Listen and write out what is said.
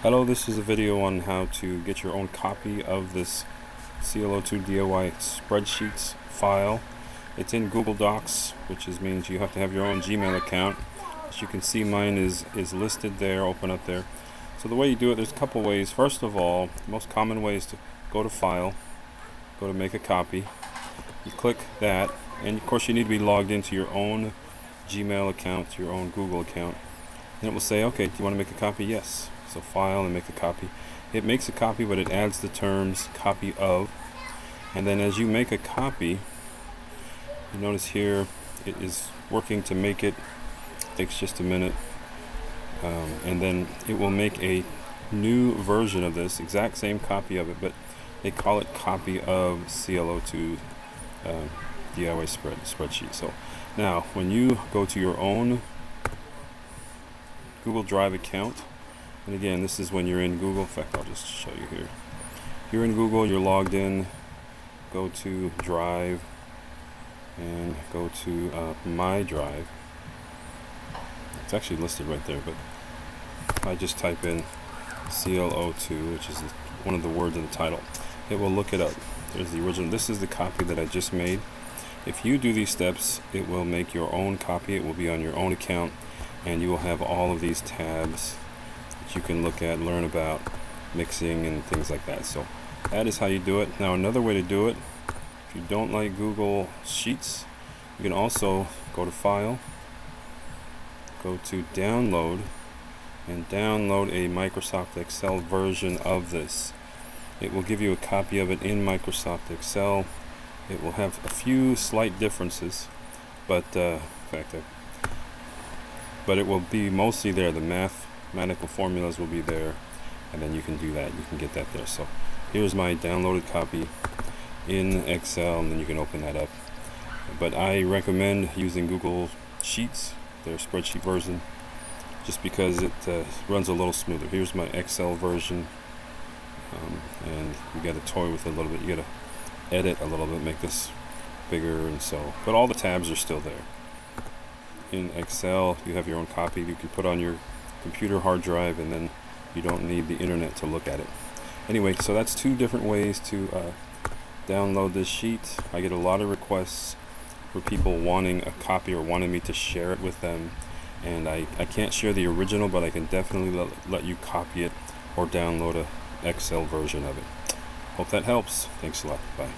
Hello, this is a video on how to get your own copy of this CLO2 DIY spreadsheets file. It's in Google Docs, which means you have to have your own Gmail account. As you can see, mine is listed there, open up there. So the way you do it, there's a couple ways. First of all, the most common way is to go to File, go to Make a Copy. You click that, and of course you need to be logged into your own Gmail account, your own Google account. And it will say, okay, do you want to make a copy? Yes. So File and Make a Copy. It makes a copy, but it adds the terms copy of. And then as you make a copy, you notice here it is working to make it. Takes just a minute. And then it will make a new version of this, exact same copy of it, but they call it copy of CLO2 DIY spreadsheet. So now when you go to your own Google Drive account, and again, this is when you're in Google. In fact, I'll just show you here. You're in Google, you're logged in, go to Drive, and go to My Drive. It's actually listed right there, but I just type in CLO2, which is one of the words in the title. It will look it up. There's the original. This is the copy that I just made. If you do these steps, it will make your own copy. It will be on your own account, and you will have all of these tabs you can look at, learn about mixing and things like that. So that is how you do it. Now another way to do it, if you don't like Google Sheets, you can also go to File, go to Download, and download a Microsoft Excel version of this. It will give you a copy of it in Microsoft Excel. It will have a few slight differences, but but it will be mostly there. The mathematical formulas will be there, and then you can do that. You can get that there. So here's my downloaded copy in Excel, and then you can open that up. But I recommend using Google Sheets, their spreadsheet version, just because it runs a little smoother. Here's my Excel version, and you got to toy with it a little bit. You got to edit a little bit, make this bigger, and so. But all the tabs are still there. In Excel, you have your own copy you can put on your computer hard drive, and then you don't need the internet to look at it. Anyway, so that's two different ways to download this sheet. I get a lot of requests for people wanting a copy or wanting me to share it with them, and I can't share the original, but I can definitely let you copy it or download a Excel version of it. Hope that helps. Thanks a lot. Bye.